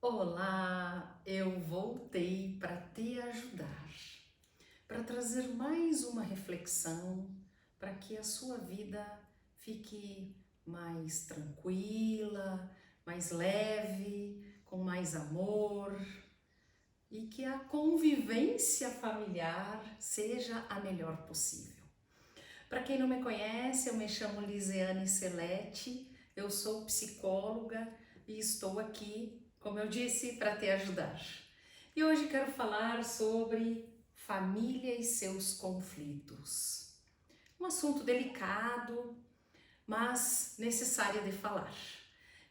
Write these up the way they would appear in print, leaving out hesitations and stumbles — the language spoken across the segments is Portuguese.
Olá, eu voltei para te ajudar, para trazer mais uma reflexão para que a sua vida fique mais tranquila, mais leve, com mais amor e que a convivência familiar seja a melhor possível. Para quem não me conhece, eu me chamo Lisiane Celete, eu sou psicóloga e estou aqui, como eu disse, para te ajudar. E hoje quero falar sobre família e seus conflitos. Um assunto delicado, mas necessário de falar.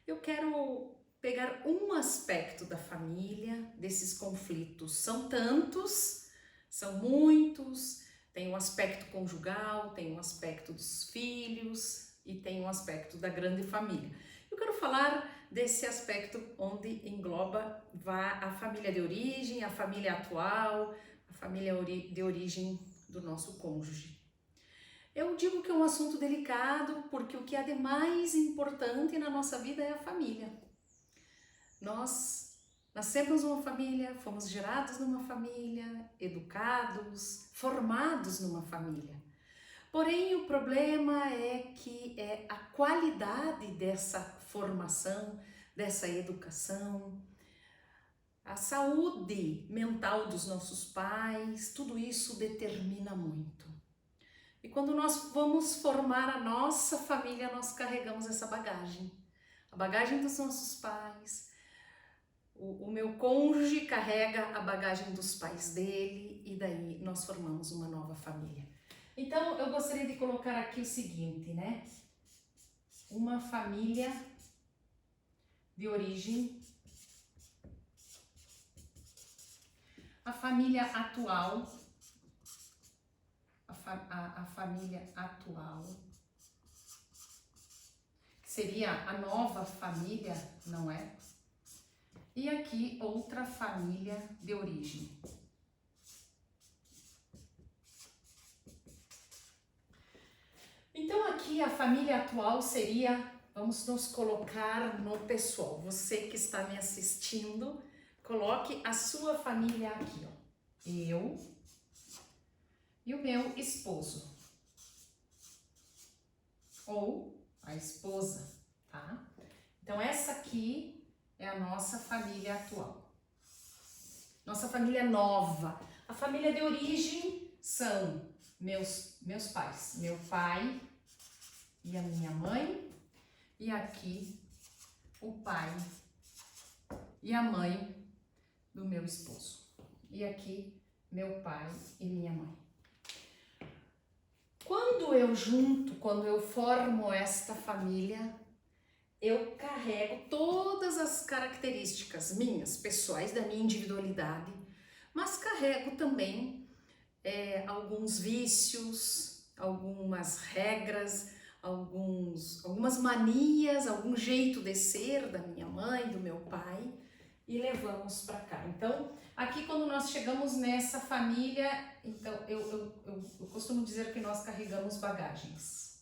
Eu quero pegar um aspecto da família, desses conflitos. São tantos, são muitos. Tem um aspecto conjugal, tem um aspecto dos filhos e tem um aspecto da grande família. Eu quero falar desse aspecto onde engloba a família de origem, a família atual, a família de origem do nosso cônjuge. Eu digo que é um assunto delicado porque o que há de mais importante na nossa vida é a família. Nós nascemos numa família, fomos gerados numa família, educados, formados numa família. Porém, o problema é que é a qualidade dessa formação, dessa educação, a saúde mental dos nossos pais, tudo isso determina muito. E quando nós vamos formar a nossa família, nós carregamos essa bagagem. A bagagem dos nossos pais. O meu cônjuge carrega a bagagem dos pais dele e daí nós formamos uma nova família. Então eu gostaria de colocar aqui o seguinte, né? Uma família de origem, a família atual, a família atual, que seria a nova família, não é? E aqui outra família de origem. Então aqui a família atual seria, vamos nos colocar no pessoal. Você que está me assistindo, coloque a sua família aqui, ó. Eu e o meu esposo. Ou a esposa, tá? Então essa aqui é a nossa família atual. Nossa família nova. A família de origem são meus pais. Meu pai e a minha mãe. E aqui o pai e a mãe do meu esposo. E aqui meu pai e minha mãe. Quando eu formo esta família, eu carrego todas as características minhas, pessoais, da minha individualidade, mas carrego também alguns vícios, algumas regras, algumas manias, algum jeito de ser da minha mãe, do meu pai, e levamos para cá. Então, aqui quando nós chegamos nessa família, então eu costumo dizer que nós carregamos bagagens.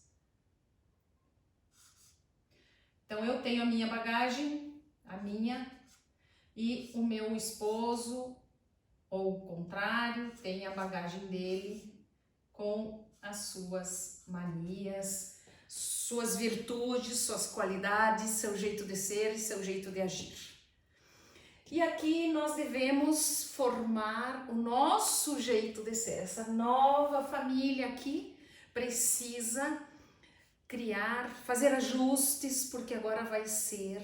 Então eu tenho a minha bagagem, a minha, e o meu esposo, ou o contrário, tem a bagagem dele com as suas manias, suas virtudes, suas qualidades, seu jeito de ser e seu jeito de agir. E aqui nós devemos formar o nosso jeito de ser. Essa nova família aqui precisa fazer ajustes, porque agora vai ser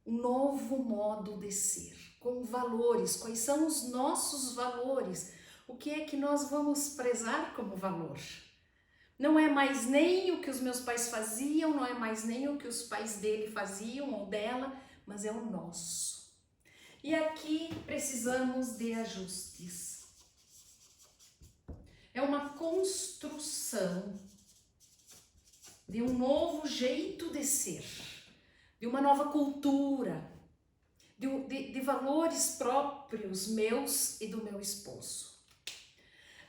um novo modo de ser, com valores. Quais são os nossos valores? O que é que nós vamos prezar como valor? Não é mais nem o que os meus pais faziam, não é mais nem o que os pais dele faziam ou dela, mas é o nosso. E aqui precisamos de ajustes. É uma construção de um novo jeito de ser, de uma nova cultura, de valores próprios meus e do meu esposo.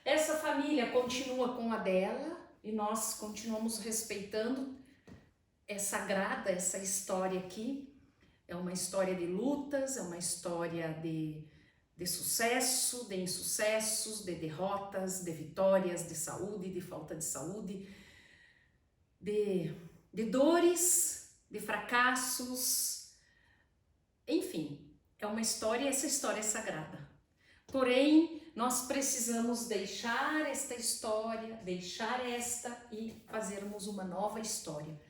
Essa família continua com a dela e nós continuamos respeitando, é sagrada essa história aqui, É uma história de lutas, é uma história de sucesso, de insucessos, de derrotas, de vitórias, de saúde, de falta de saúde, de dores, de fracassos, enfim, é uma história, essa história é sagrada. Porém, nós precisamos deixar esta história, deixar esta e fazermos uma nova história.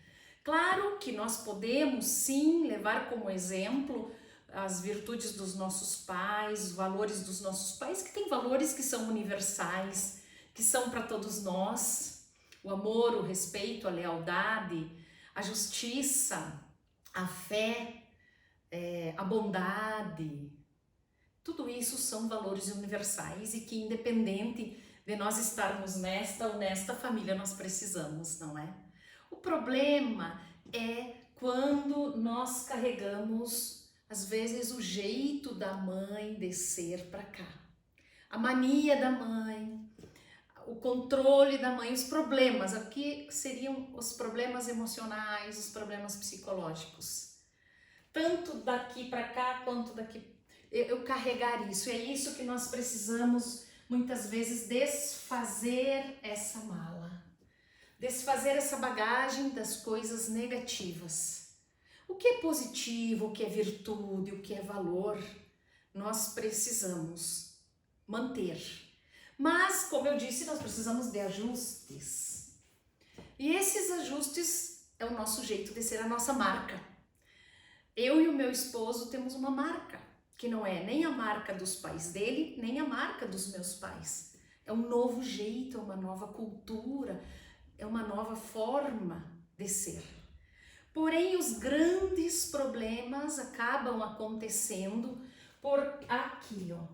Claro que nós podemos sim levar como exemplo as virtudes dos nossos pais, os valores dos nossos pais, que têm valores que são universais, que são para todos nós. O amor, o respeito, a lealdade, a justiça, a fé, a bondade. Tudo isso são valores universais e que, independente de nós estarmos nesta ou nesta família, nós precisamos, não é? O problema é quando nós carregamos, às vezes, o jeito da mãe descer para cá. A mania da mãe, o controle da mãe, os problemas. Aqui seriam os problemas emocionais, os problemas psicológicos. Tanto daqui para cá quanto daqui. Eu carregar isso. É isso que nós precisamos, muitas vezes, desfazer essa mala. Desfazer essa bagagem das coisas negativas. O que é positivo, o que é virtude, o que é valor, nós precisamos manter. Mas, como eu disse, nós precisamos de ajustes. E esses ajustes é o nosso jeito de ser, a nossa marca. Eu e o meu esposo temos uma marca, que não é nem a marca dos pais dele, nem a marca dos meus pais. É um novo jeito, é uma nova cultura, é uma nova forma de ser. Porém, os grandes problemas acabam acontecendo por aqui, ó.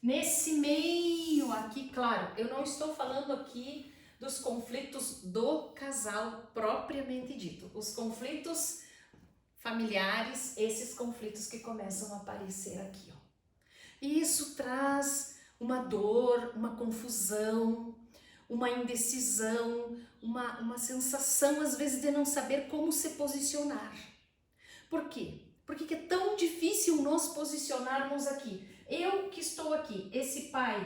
Nesse meio aqui, claro, eu não estou falando aqui dos conflitos do casal propriamente dito. Os conflitos familiares, esses conflitos que começam a aparecer aqui, ó. E isso traz uma dor, uma confusão, uma indecisão, uma sensação, às vezes, de não saber como se posicionar. Por quê? Porque que é tão difícil nós posicionarmos aqui. Eu que estou aqui, esse pai,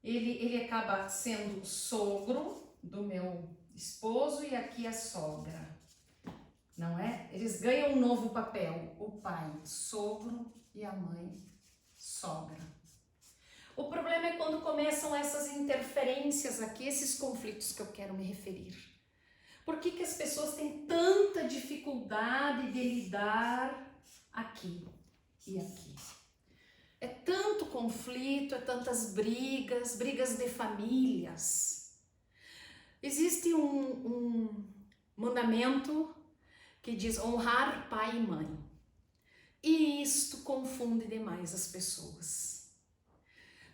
ele acaba sendo sogro do meu esposo e aqui a sogra, não é? Eles ganham um novo papel, o pai, sogro, e a mãe, sogra. O problema é quando começam essas interferências aqui, esses conflitos que eu quero me referir. Por que as pessoas têm tanta dificuldade de lidar aqui e aqui? É tanto conflito, é tantas brigas de famílias. Existe um mandamento que diz honrar pai e mãe. E isto confunde demais as pessoas.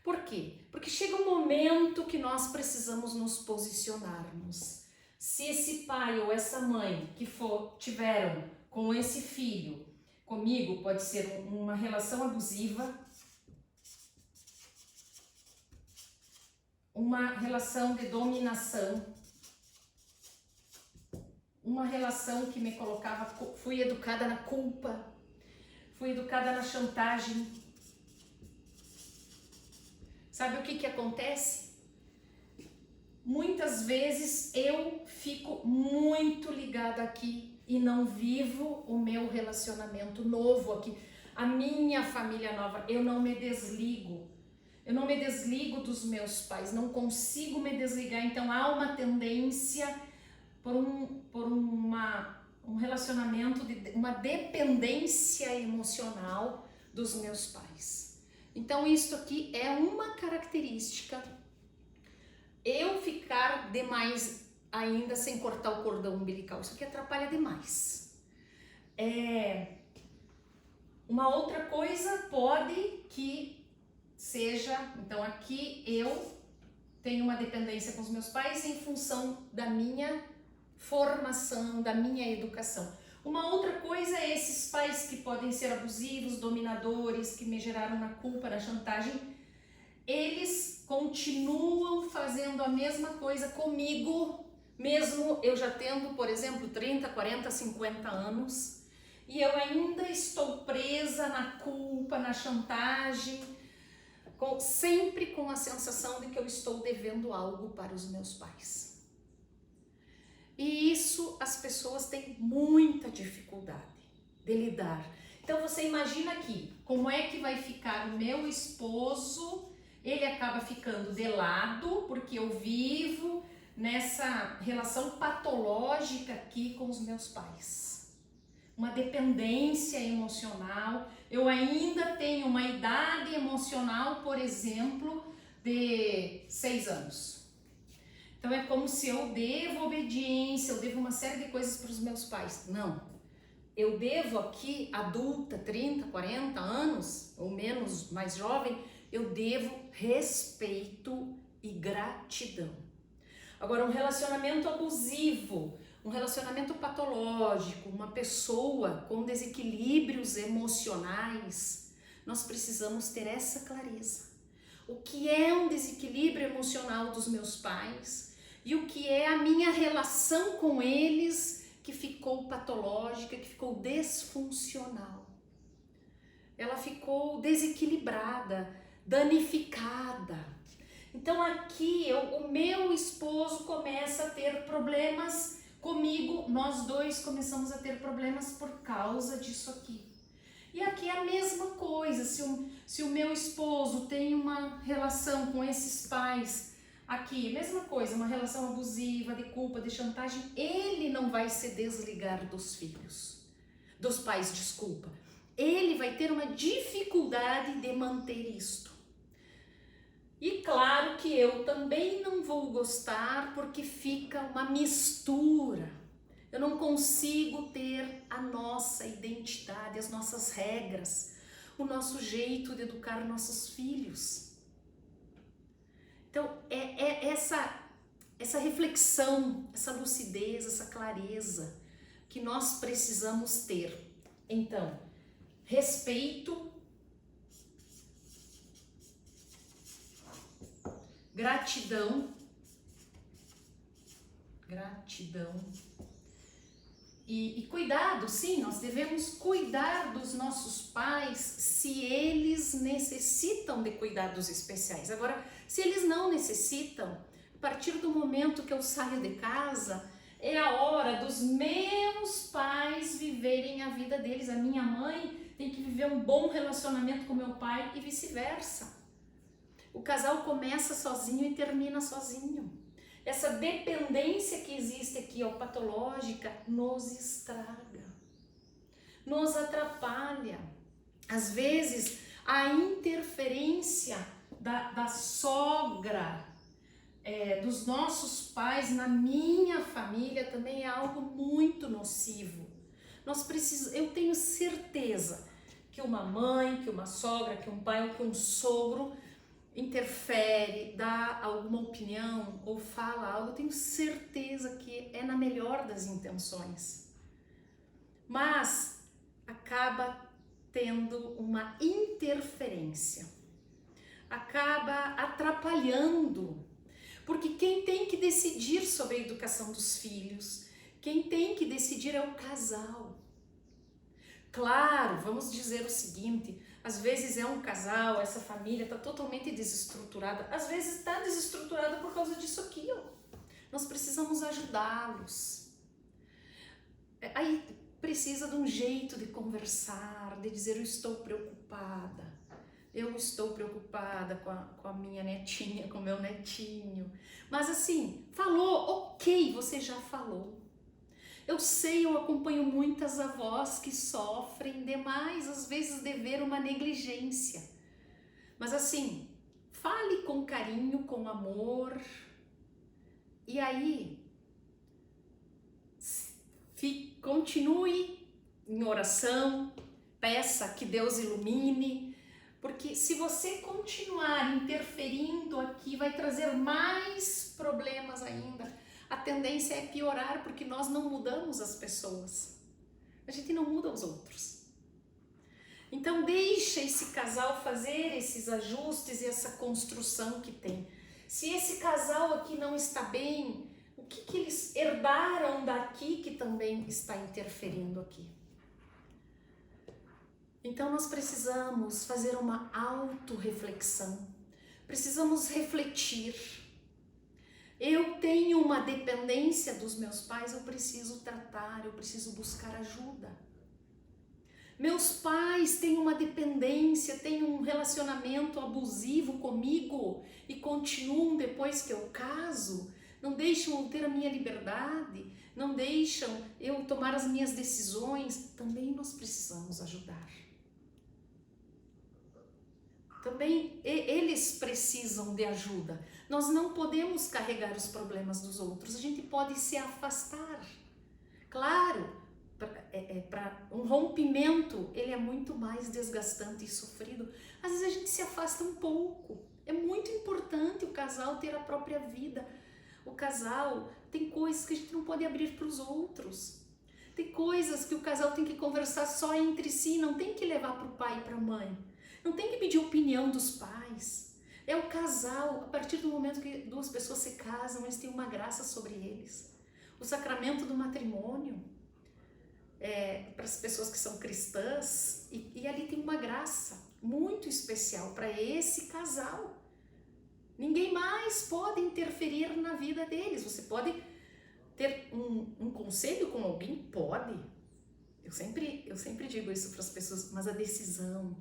Por quê? Porque chega um momento que nós precisamos nos posicionarmos. Se esse pai ou essa mãe que tiveram com esse filho, comigo, pode ser uma relação abusiva, uma relação de dominação, uma relação que me colocava, fui educada na culpa, fui educada na chantagem. Sabe o que acontece? Muitas vezes eu fico muito ligada aqui e não vivo o meu relacionamento novo aqui, a minha família nova. Eu não me desligo. Eu não me desligo dos meus pais, não consigo me desligar. Então há uma tendência por um relacionamento, uma dependência emocional dos meus pais. Então isto aqui é uma característica. Eu ficar demais ainda sem cortar o cordão umbilical, isso aqui atrapalha demais. Uma outra coisa pode que seja, então aqui eu tenho uma dependência com os meus pais em função da minha formação, da minha educação. Uma outra coisa é esses pais que podem ser abusivos, dominadores, que me geraram na culpa, na chantagem, eles continuam fazendo a mesma coisa comigo Mesmo eu já tendo, por exemplo, 30, 40, 50 anos, e eu ainda estou presa na culpa, na chantagem, sempre com a sensação de que eu estou devendo algo para os meus pais. E isso as pessoas têm muita dificuldade de lidar. Então você imagina aqui, como é que vai ficar o meu esposo? Ele acaba ficando de lado, porque eu vivo nessa relação patológica aqui com os meus pais. Uma dependência emocional. Eu ainda tenho uma idade emocional, por exemplo, de 6 anos. Então é como se eu devo obediência, eu devo uma série de coisas para os meus pais. Não. Eu devo aqui, adulta, 30, 40 anos, ou menos, mais jovem, eu devo respeito e gratidão. Agora, um relacionamento abusivo, um relacionamento patológico, uma pessoa com desequilíbrios emocionais, nós precisamos ter essa clareza. O que é um desequilíbrio emocional dos meus pais e o que é a minha relação com eles que ficou patológica, que ficou disfuncional. Ela ficou desequilibrada, danificada. Então aqui o meu esposo começa a ter problemas comigo, nós dois começamos a ter problemas por causa disso aqui. E aqui é a mesma coisa, se o meu esposo tem uma relação com esses pais, aqui, mesma coisa, uma relação abusiva, de culpa, de chantagem, ele não vai se desligar dos filhos, dos pais, desculpa. Ele vai ter uma dificuldade de manter isto. E claro que eu também não vou gostar porque fica uma mistura. Eu não consigo ter a nossa identidade, as nossas regras, o nosso jeito de educar nossos filhos. Então, é essa reflexão, essa lucidez, essa clareza que nós precisamos ter. Então, respeito, gratidão e cuidado, sim, nós devemos cuidar dos nossos pais se eles necessitam de cuidados especiais. Agora, se eles não necessitam, a partir do momento que eu saio de casa, é a hora dos meus pais viverem a vida deles. A minha mãe tem que viver um bom relacionamento com meu pai e vice-versa. O casal começa sozinho e termina sozinho. Essa dependência que existe aqui, patológica, nos estraga, nos atrapalha. Às vezes, a interferência da sogra, dos nossos pais na minha família também é algo muito nocivo. Eu tenho certeza que uma mãe, que uma sogra, que um pai ou que um sogro interfere, dá alguma opinião ou fala algo, eu tenho certeza que é na melhor das intenções, mas acaba tendo uma interferência, acaba atrapalhando, porque quem tem que decidir sobre a educação dos filhos, quem tem que decidir é o casal. Claro, vamos dizer o seguinte, às vezes é um casal, essa família está totalmente desestruturada, às vezes está desestruturada por causa disso aqui, ó. Nós precisamos ajudá-los. Aí precisa de um jeito de conversar, de dizer eu estou preocupada com a minha netinha, com o meu netinho. Mas assim, falou, ok, você já falou. Eu sei, eu acompanho muitas avós que sofrem demais, às vezes, de ver uma negligência. Mas assim, fale com carinho, com amor. E aí, continue em oração, peça que Deus ilumine. Porque se você continuar interferindo aqui, vai trazer mais problemas ainda. A tendência é piorar porque nós não mudamos as pessoas. A gente não muda os outros. Então deixa esse casal fazer esses ajustes e essa construção que tem. Se esse casal aqui não está bem, o que eles herdaram daqui que também está interferindo aqui. Então nós precisamos fazer uma autorreflexão, precisamos refletir. Eu tenho uma dependência dos meus pais, eu preciso tratar, eu preciso buscar ajuda. Meus pais têm uma dependência, têm um relacionamento abusivo comigo e continuam depois que eu caso, não deixam eu ter a minha liberdade, não deixam eu tomar as minhas decisões. Também nós precisamos ajudar. Também eles precisam de ajuda. Nós não podemos carregar os problemas dos outros, a gente pode se afastar. Claro, para um rompimento, ele é muito mais desgastante e sofrido. Às vezes a gente se afasta um pouco. É muito importante o casal ter a própria vida. O casal tem coisas que a gente não pode abrir para os outros. Tem coisas que o casal tem que conversar só entre si, não tem que levar para o pai e para a mãe. Não tem que pedir opinião dos pais. É o casal, a partir do momento que duas pessoas se casam, eles têm uma graça sobre eles. O sacramento do matrimônio, para as pessoas que são cristãs, e ali tem uma graça muito especial para esse casal. Ninguém mais pode interferir na vida deles. Você pode ter um conselho com alguém? Pode. Eu sempre digo isso para as pessoas, mas a decisão,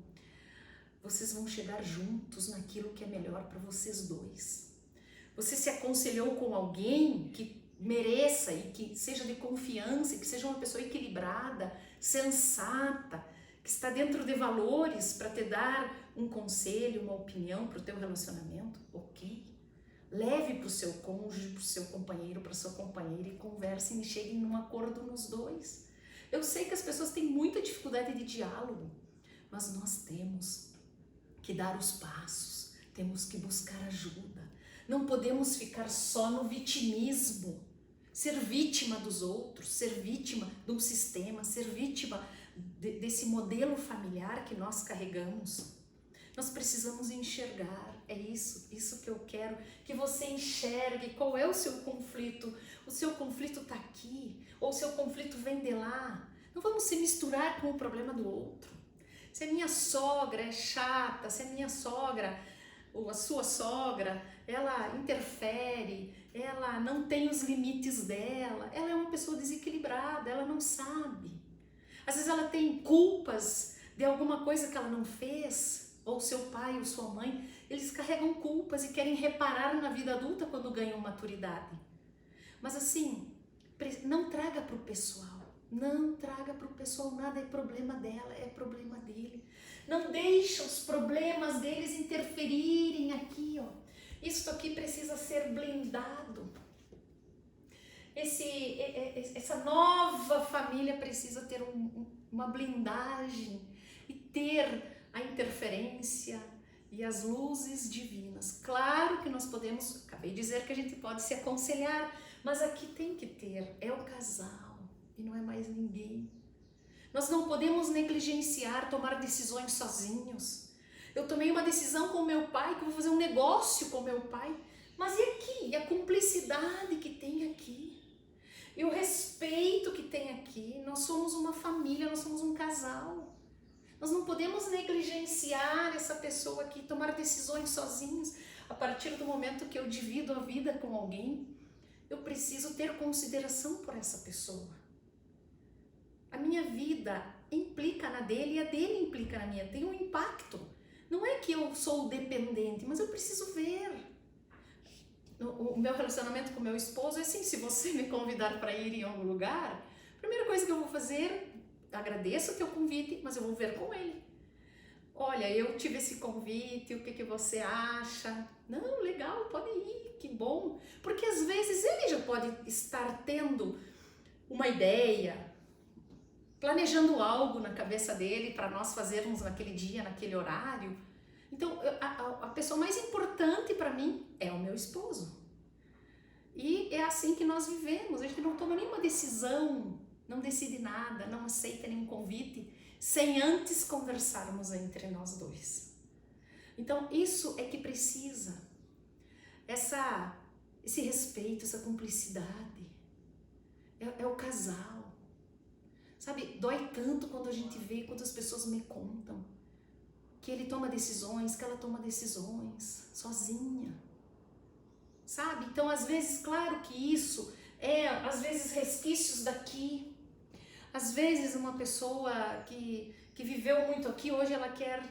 vocês vão chegar juntos naquilo que é melhor para vocês dois. Você se aconselhou com alguém que mereça e que seja de confiança, que seja uma pessoa equilibrada, sensata, que está dentro de valores para te dar um conselho, uma opinião para o teu relacionamento, ok? Leve para o seu cônjuge, para o seu companheiro, para a sua companheira e conversem e cheguem num acordo nos dois. Eu sei que as pessoas têm muita dificuldade de diálogo, mas nós temos que dar os passos, temos que buscar ajuda. Não podemos ficar só no vitimismo, ser vítima dos outros, ser vítima de um sistema, ser vítima desse modelo familiar que nós carregamos. Nós precisamos enxergar, é isso que eu quero, que você enxergue qual é o seu conflito. O seu conflito está aqui, ou o seu conflito vem de lá. Não vamos se misturar com o problema do outro. Se a minha sogra é chata, se a minha sogra ou a sua sogra, ela interfere, ela não tem os limites dela, ela é uma pessoa desequilibrada, ela não sabe. Às vezes ela tem culpas de alguma coisa que ela não fez, ou seu pai ou sua mãe, eles carregam culpas e querem reparar na vida adulta quando ganham maturidade. Mas assim, não traga para o pessoal. Não traga para o pessoal nada, é problema dela, é problema dele. Não deixa os problemas deles interferirem aqui, ó. Isso aqui precisa ser blindado. Essa nova família precisa ter uma blindagem e ter a interferência e as luzes divinas. Claro que nós podemos, acabei de dizer que a gente pode se aconselhar, mas aqui tem que ter, é o casal. E não é mais ninguém. Nós não podemos negligenciar, tomar decisões sozinhos. Eu tomei uma decisão com meu pai, que eu vou fazer um negócio com meu pai. Mas e aqui? E a cumplicidade que tem aqui? E o respeito que tem aqui? Nós somos uma família, nós somos um casal. Nós não podemos negligenciar essa pessoa aqui, tomar decisões sozinhos. A partir do momento que eu divido a vida com alguém, eu preciso ter consideração por essa pessoa. A minha vida implica na dele e a dele implica na minha. Tem um impacto. Não é que eu sou dependente, mas eu preciso ver. O meu relacionamento com o meu esposo é assim, se você me convidar para ir em algum lugar, a primeira coisa que eu vou fazer, agradeço o teu convite, mas eu vou ver com ele. Olha, eu tive esse convite, o que você acha? Não, legal, pode ir, que bom. Porque às vezes ele já pode estar tendo uma ideia, planejando algo na cabeça dele para nós fazermos naquele dia, naquele horário. Então, a pessoa mais importante para mim é o meu esposo. E é assim que nós vivemos. A gente não toma nenhuma decisão, não decide nada, não aceita nenhum convite, sem antes conversarmos entre nós dois. Então, isso é que precisa. Essa esse respeito, essa cumplicidade. É o casal. Sabe, dói tanto quando a gente vê, quando as pessoas me contam que ele toma decisões, que ela toma decisões sozinha. Sabe? Então, às vezes, claro que isso às vezes, resquícios daqui. Às vezes, uma pessoa que viveu muito aqui, hoje ela quer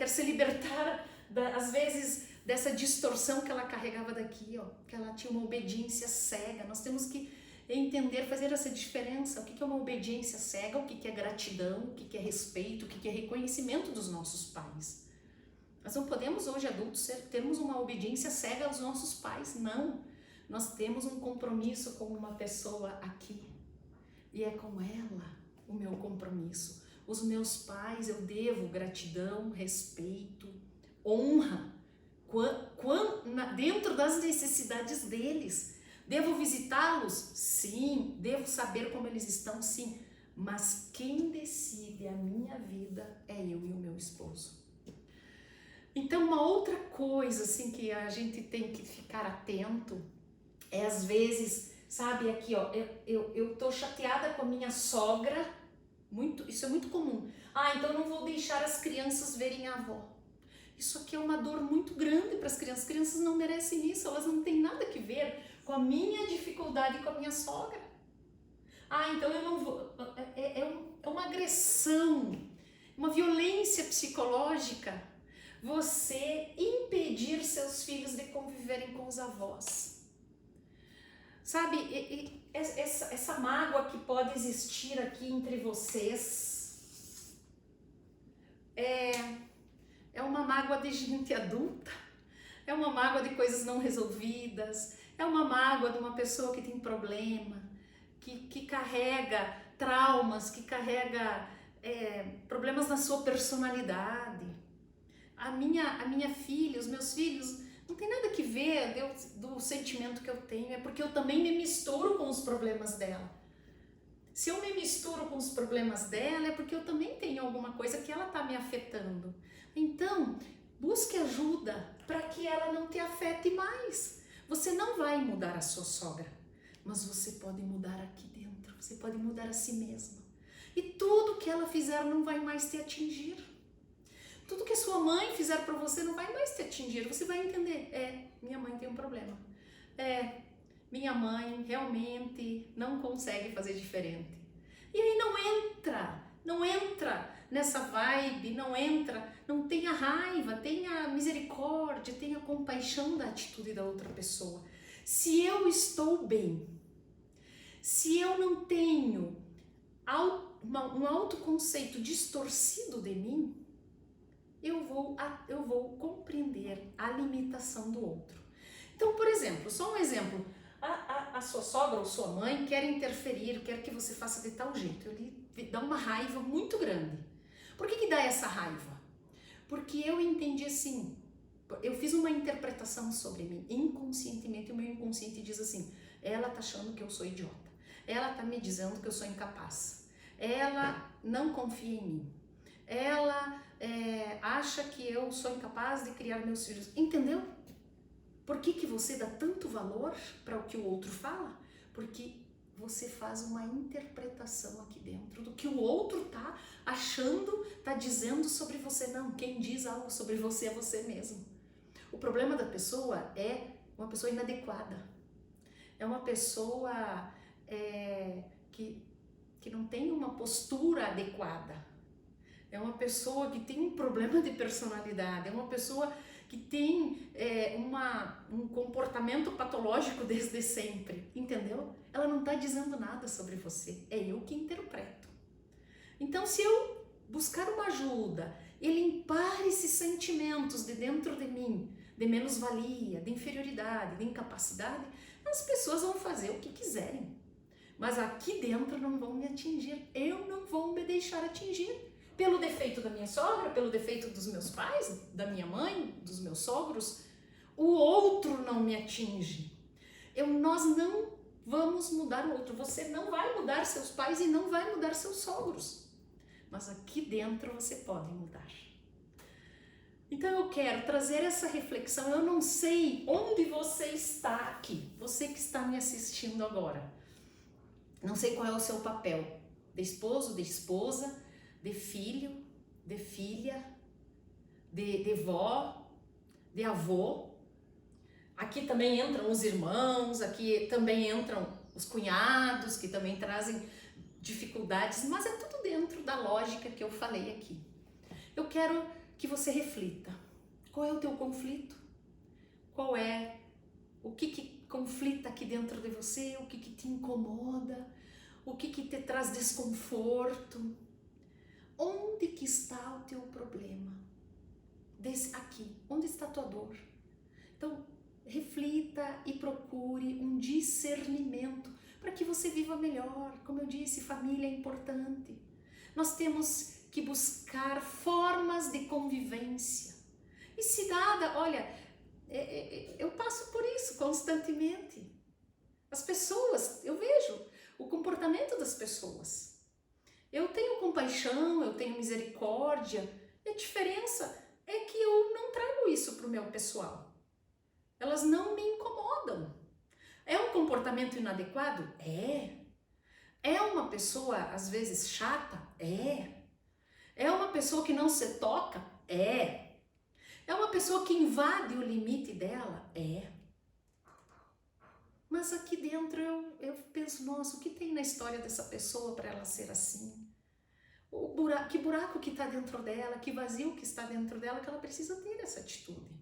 se libertar, às vezes, dessa distorção que ela carregava daqui, ó, que ela tinha uma obediência cega. Nós temos que entender, fazer essa diferença. O que é uma obediência cega, o que é gratidão, o que é respeito, o que é reconhecimento dos nossos pais. Nós não podemos hoje, adultos, termos uma obediência cega aos nossos pais, não. Nós temos um compromisso com uma pessoa aqui, e é com ela o meu compromisso. Os meus pais eu devo gratidão, respeito, honra, dentro das necessidades deles. Devo visitá-los? Sim. Devo saber como eles estão? Sim. Mas quem decide a minha vida é eu e o meu esposo. Então, uma outra coisa assim que a gente tem que ficar atento é, às vezes, sabe, aqui ó, eu tô chateada com a minha sogra, isso é muito comum. Então eu não vou deixar as crianças verem a avó. Isso aqui é uma dor muito grande para as crianças. As crianças não merecem isso, elas não têm nada que ver com a minha dificuldade com a minha sogra. Então eu não vou. É uma agressão, uma violência psicológica você impedir seus filhos de conviverem com os avós. Sabe, essa mágoa que pode existir aqui entre vocês é uma mágoa de gente adulta, é uma mágoa de coisas não resolvidas, é uma mágoa de uma pessoa que tem problema, que carrega traumas, que carrega problemas na sua personalidade. A minha filha, os meus filhos, não tem nada que ver do sentimento que eu tenho, é porque eu também me misturo com os problemas dela. Se eu me misturo com os problemas dela, é porque eu também tenho alguma coisa que ela está me afetando. Então, busque ajuda para que ela não te afete mais. Você não vai mudar a sua sogra, mas você pode mudar aqui dentro, você pode mudar a si mesma. E tudo que ela fizer não vai mais te atingir. Tudo que a sua mãe fizer para você não vai mais te atingir. Você vai entender, minha mãe tem um problema. Minha mãe realmente não consegue fazer diferente. E aí não entra nessa vibe, não tenha raiva, tenha misericórdia, tenha compaixão da atitude da outra pessoa. Se eu estou bem, se eu não tenho um autoconceito distorcido de mim, eu vou compreender a limitação do outro. Então, por exemplo, só um exemplo, a sua sogra ou sua mãe quer interferir, quer que você faça de tal jeito, ele dá uma raiva muito grande. Por que dá essa raiva? Porque eu entendi assim, eu fiz uma interpretação sobre mim, inconscientemente, o meu inconsciente diz assim, ela tá achando que eu sou idiota, ela tá me dizendo que eu sou incapaz, ela não confia em mim, ela acha que eu sou incapaz de criar meus filhos. Entendeu? Por que você dá tanto valor para o que o outro fala? Porque você faz uma interpretação aqui dentro do que o outro tá achando, tá dizendo sobre você. Não, quem diz algo sobre você é você mesmo. O problema da pessoa é uma pessoa inadequada. É uma pessoa que não tem uma postura adequada. É uma pessoa que tem um problema de personalidade, é uma pessoa que tem um comportamento patológico desde sempre, entendeu? Ela não está dizendo nada sobre você, é eu que interpreto. Então, se eu buscar uma ajuda e limpar esses sentimentos de dentro de mim, de menos-valia, de inferioridade, de incapacidade, as pessoas vão fazer o que quiserem. Mas aqui dentro não vão me atingir, eu não vou me deixar atingir. Pelo defeito da minha sogra, pelo defeito dos meus pais, da minha mãe, dos meus sogros, o outro não me atinge. Nós não vamos mudar o outro. Você não vai mudar seus pais e não vai mudar seus sogros. Mas aqui dentro você pode mudar. Então eu quero trazer essa reflexão. Eu não sei onde você está aqui, você que está me assistindo agora. Não sei qual é o seu papel, de esposo, de esposa, de filho, de filha, de vó, de avô. Aqui também entram os irmãos, aqui também entram os cunhados, que também trazem dificuldades, mas é tudo dentro da lógica que eu falei aqui. Eu quero que você reflita. Qual é o teu conflito? Qual é o que conflita aqui dentro de você? O que te incomoda? O que te traz desconforto? Onde que está o teu problema? Aqui, onde está a tua dor? Então, reflita e procure um discernimento para que você viva melhor. Como eu disse, família é importante. Nós temos que buscar formas de convivência. E se nada, olha, eu passo por isso constantemente. As pessoas, eu vejo o comportamento das pessoas. Eu tenho compaixão, eu tenho misericórdia. E a diferença é que eu não trago isso para o meu pessoal. Elas não me incomodam. É um comportamento inadequado? É. É uma pessoa, às vezes, chata? É. É uma pessoa que não se toca? É. É uma pessoa que invade o limite dela? É. Mas aqui dentro eu penso, nossa, o que tem na história dessa pessoa para ela ser assim? Que buraco que está dentro dela, que vazio que está dentro dela, que ela precisa ter essa atitude.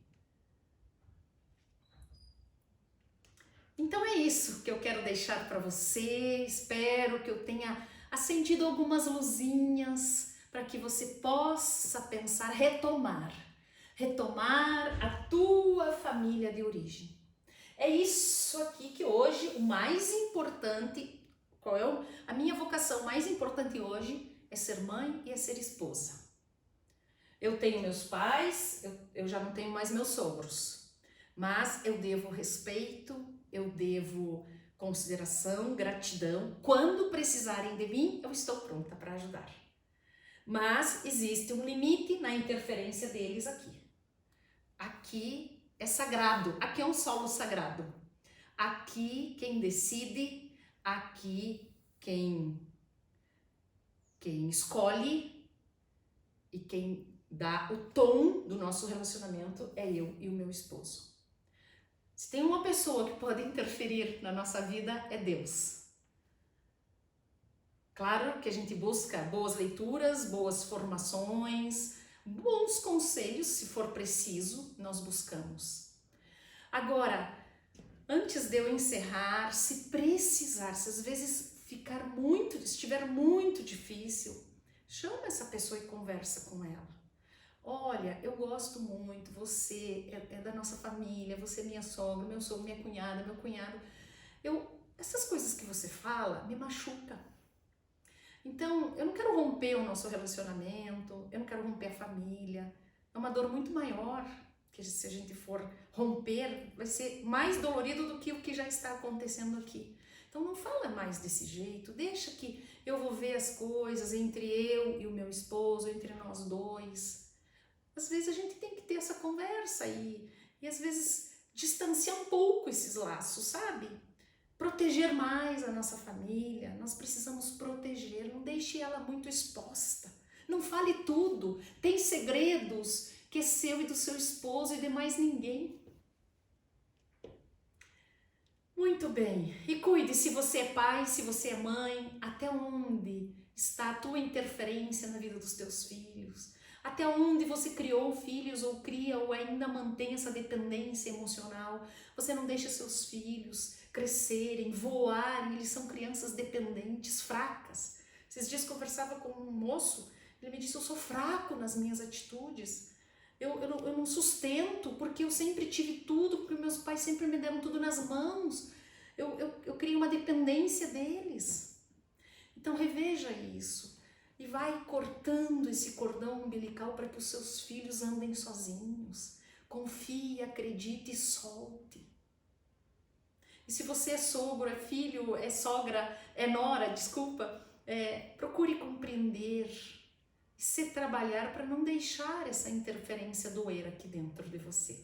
Então é isso que eu quero deixar para você. Espero que eu tenha acendido algumas luzinhas para que você possa pensar, retomar a tua família de origem. É isso aqui que hoje o mais importante, a minha vocação mais importante hoje é ser mãe e é ser esposa. Eu tenho meus pais, eu já não tenho mais meus sogros, mas eu devo respeito, eu devo consideração, gratidão. Quando precisarem de mim, eu estou pronta para ajudar. Mas existe um limite na interferência deles aqui. Aqui é sagrado, aqui é um solo sagrado. Aqui quem decide, aqui quem escolhe e quem dá o tom do nosso relacionamento é eu e o meu esposo. Se tem uma pessoa que pode interferir na nossa vida, é Deus. Claro que a gente busca boas leituras, boas formações, bons conselhos, se for preciso, nós buscamos. Agora, antes de eu encerrar, se precisar, se às vezes estiver muito difícil, chama essa pessoa e conversa com ela. Olha, eu gosto muito, você é da nossa família, você é minha sogra, meu sogro, minha cunhada, meu cunhado. Essas coisas que você fala me machucam. Então, eu não quero romper o nosso relacionamento, eu não quero romper a família. É uma dor muito maior, que se a gente for romper, vai ser mais dolorido do que o que já está acontecendo aqui. Então, não fala mais desse jeito, deixa que eu vou ver as coisas entre eu e o meu esposo, entre nós dois. Às vezes a gente tem que ter essa conversa e às vezes distanciar um pouco esses laços, sabe? Proteger mais a nossa família, nós precisamos proteger, não deixe ela muito exposta. Não fale tudo, tem segredos que é seu e do seu esposo e de mais ninguém. Muito bem, e cuide se você é pai, se você é mãe, até onde está a tua interferência na vida dos teus filhos? Até onde você criou filhos ou cria ou ainda mantém essa dependência emocional? Você não deixa seus filhos crescerem, voarem, eles são crianças dependentes, fracas. Esses dias conversava com um moço, ele me disse, eu sou fraco nas minhas atitudes, eu não sustento, porque eu sempre tive tudo, porque meus pais sempre me deram tudo nas mãos, eu criei uma dependência deles. Então reveja isso e vai cortando esse cordão umbilical para que os seus filhos andem sozinhos. Confie, acredite e solte. E se você é sogro, é filho, é sogra, é nora, procure compreender. se trabalhar para não deixar essa interferência doer aqui dentro de você.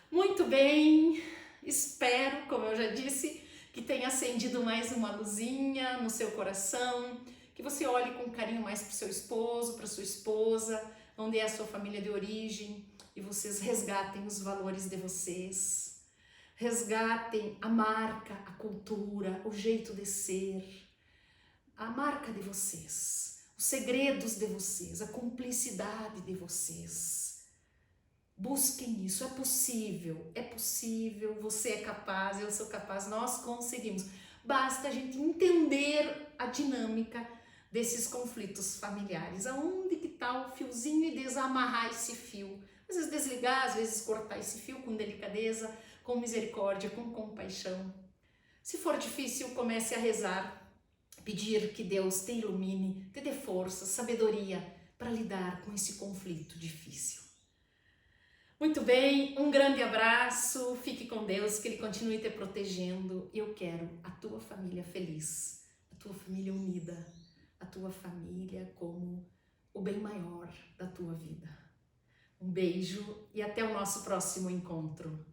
Muito bem, espero, como eu já disse, que tenha acendido mais uma luzinha no seu coração, que você olhe com carinho mais para o seu esposo, para sua esposa, onde é a sua família de origem, e vocês resgatem os valores de vocês, resgatem a marca, a cultura, o jeito de ser, a marca de vocês, os segredos de vocês, a cumplicidade de vocês. Busquem isso, é possível, você é capaz, eu sou capaz, nós conseguimos. Basta a gente entender a dinâmica desses conflitos familiares, aonde que está o fiozinho e desamarrar esse fio. Às vezes desligar, às vezes cortar esse fio com delicadeza, com misericórdia, com compaixão. Se for difícil, comece a rezar, pedir que Deus te ilumine, te dê força, sabedoria para lidar com esse conflito difícil. Muito bem, um grande abraço, fique com Deus, que Ele continue te protegendo. Eu quero a tua família feliz, a tua família unida, a tua família como o bem maior da tua vida. Um beijo e até o nosso próximo encontro.